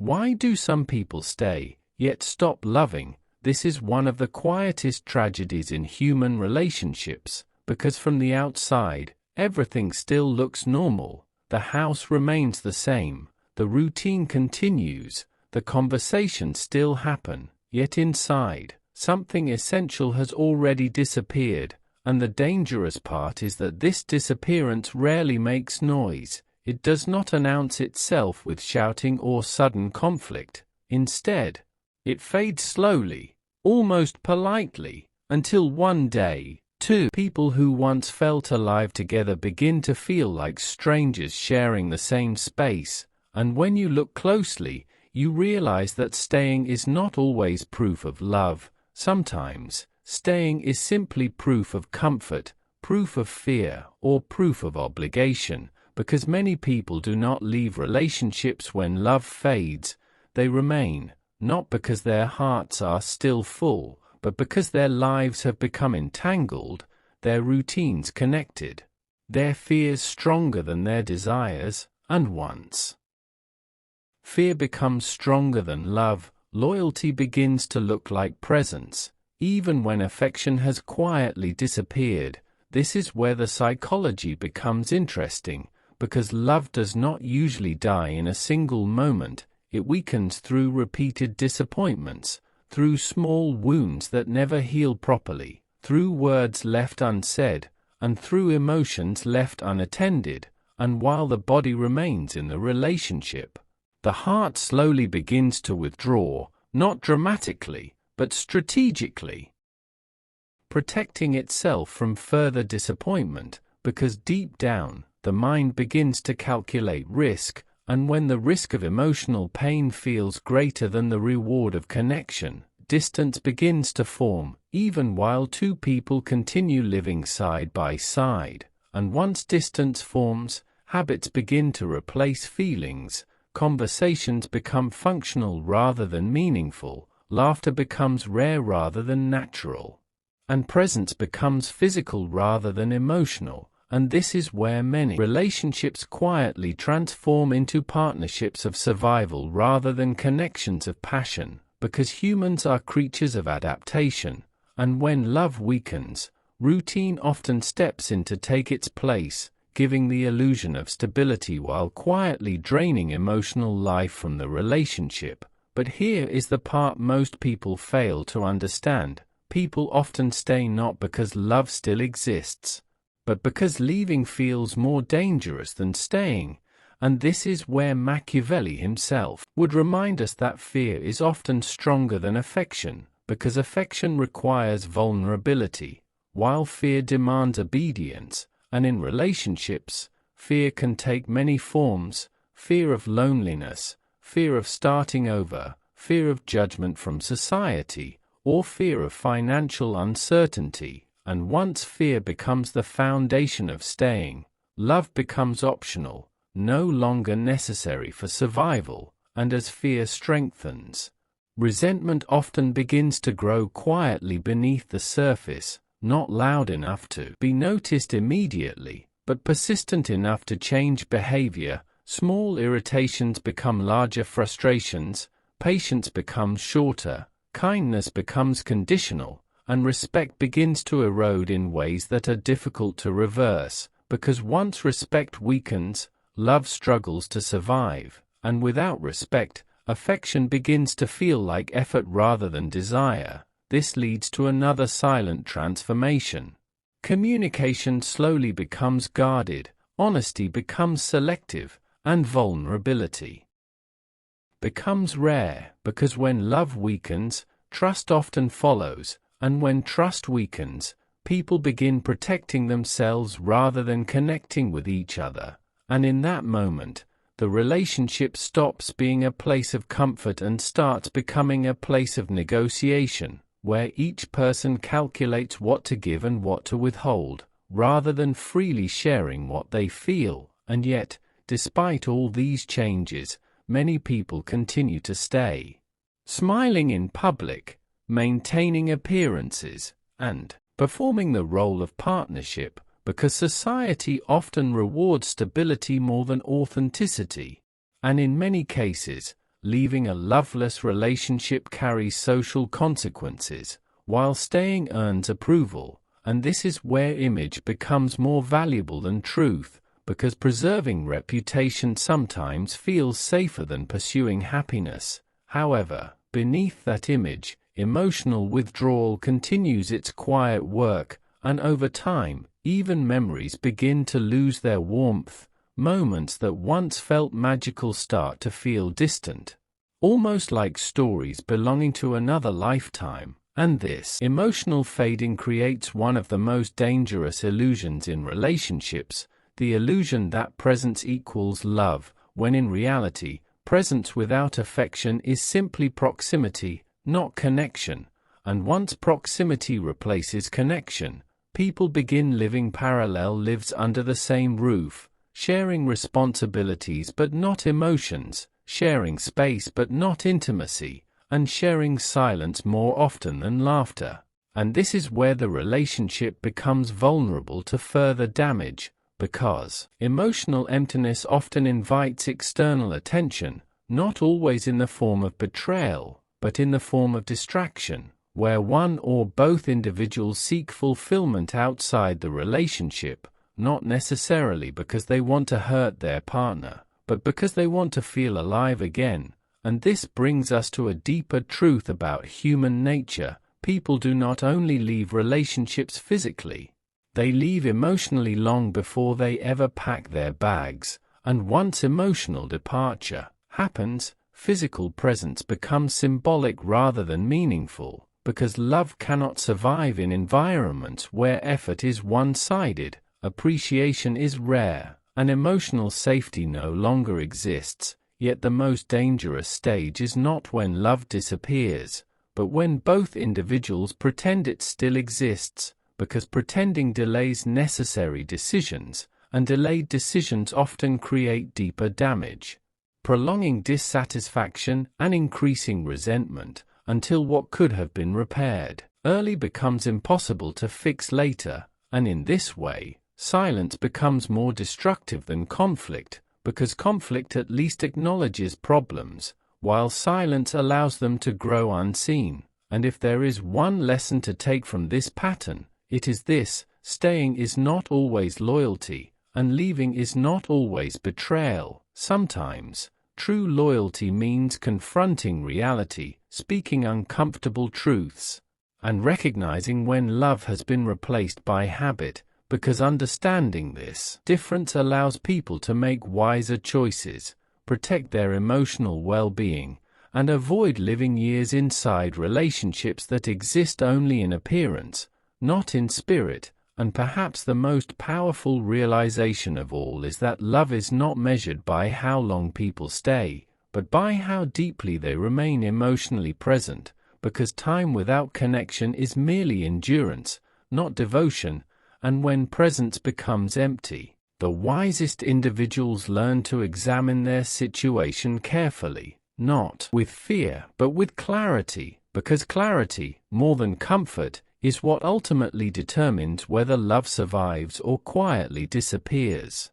Why do some people stay, yet stop loving? This is one of the quietest tragedies in human relationships, because from the outside, everything still looks normal. The house remains the same, the routine continues, the conversations still happen, yet inside, something essential has already disappeared, and the dangerous part is that this disappearance rarely makes noise. It does not announce itself with shouting or sudden conflict. Instead, it fades slowly, almost politely, until one day, two people who once felt alive together begin to feel like strangers sharing the same space, and when you look closely, you realize that staying is not always proof of love. Sometimes, staying is simply proof of comfort, proof of fear, or proof of obligation, because many people do not leave relationships when love fades. They remain, not because their hearts are still full, but because their lives have become entangled, their routines connected, their fears stronger than their desires, and once fear becomes stronger than love, loyalty begins to look like presence, even when affection has quietly disappeared. This is where the psychology becomes interesting, because love does not usually die in a single moment. It weakens through repeated disappointments, through small wounds that never heal properly, through words left unsaid, and through emotions left unattended. And while the body remains in the relationship, the heart slowly begins to withdraw, not dramatically, but strategically, protecting itself from further disappointment, because deep down, the mind begins to calculate risk, and when the risk of emotional pain feels greater than the reward of connection, distance begins to form, even while two people continue living side by side. And once distance forms, habits begin to replace feelings, conversations become functional rather than meaningful, laughter becomes rare rather than natural, and presence becomes physical rather than emotional. And this is where many relationships quietly transform into partnerships of survival rather than connections of passion, because humans are creatures of adaptation, and when love weakens, routine often steps in to take its place, giving the illusion of stability while quietly draining emotional life from the relationship. But here is the part most people fail to understand. People often stay not because love still exists, but because leaving feels more dangerous than staying. And this is where Machiavelli himself would remind us that fear is often stronger than affection, because affection requires vulnerability, while fear demands obedience. And in relationships, fear can take many forms: fear of loneliness, fear of starting over, fear of judgment from society, or fear of financial uncertainty. And once fear becomes the foundation of staying, love becomes optional, no longer necessary for survival. And as fear strengthens, resentment often begins to grow quietly beneath the surface, not loud enough to be noticed immediately, but persistent enough to change behavior. Small irritations become larger frustrations, patience becomes shorter, kindness becomes conditional, and respect begins to erode in ways that are difficult to reverse, because once respect weakens, love struggles to survive, and without respect, affection begins to feel like effort rather than desire. This leads to another silent transformation. Communication slowly becomes guarded, honesty becomes selective, and vulnerability becomes rare, because when love weakens, trust often follows. And when trust weakens, people begin protecting themselves rather than connecting with each other. And in that moment, the relationship stops being a place of comfort and starts becoming a place of negotiation, where each person calculates what to give and what to withhold, rather than freely sharing what they feel. And yet, despite all these changes, many people continue to stay, smiling in public, maintaining appearances, and performing the role of partnership, because society often rewards stability more than authenticity. And in many cases, leaving a loveless relationship carries social consequences, while staying earns approval, and this is where image becomes more valuable than truth, because preserving reputation sometimes feels safer than pursuing happiness. However, beneath that image, emotional withdrawal continues its quiet work, and over time, even memories begin to lose their warmth. Moments that once felt magical start to feel distant, almost like stories belonging to another lifetime, and this emotional fading creates one of the most dangerous illusions in relationships, the illusion that presence equals love, when in reality, presence without affection is simply proximity, not connection, and once proximity replaces connection, people begin living parallel lives under the same roof, sharing responsibilities but not emotions, sharing space but not intimacy, and sharing silence more often than laughter. And this is where the relationship becomes vulnerable to further damage, because emotional emptiness often invites external attention, not always in the form of betrayal, but in the form of distraction, where one or both individuals seek fulfillment outside the relationship, not necessarily because they want to hurt their partner, but because they want to feel alive again. And this brings us to a deeper truth about human nature. People do not only leave relationships physically, they leave emotionally long before they ever pack their bags, and once emotional departure happens, physical presence becomes symbolic rather than meaningful, because love cannot survive in environments where effort is one-sided. Appreciation is rare, and emotional safety no longer exists, yet the most dangerous stage is not when love disappears, but when both individuals pretend it still exists, because pretending delays necessary decisions, and delayed decisions often create deeper damage, prolonging dissatisfaction and increasing resentment, until what could have been repaired early becomes impossible to fix later, and in this way, silence becomes more destructive than conflict, because conflict at least acknowledges problems, while silence allows them to grow unseen. And if there is one lesson to take from this pattern, it is this: staying is not always loyalty, and leaving is not always betrayal. Sometimes, true loyalty means confronting reality, speaking uncomfortable truths, and recognizing when love has been replaced by habit, because understanding this difference allows people to make wiser choices, protect their emotional well-being, and avoid living years inside relationships that exist only in appearance, not in spirit. And perhaps the most powerful realization of all is that love is not measured by how long people stay, but by how deeply they remain emotionally present, because time without connection is merely endurance, not devotion. And when presence becomes empty, the wisest individuals learn to examine their situation carefully, not with fear, but with clarity, because clarity, more than comfort, is what ultimately determines whether love survives or quietly disappears.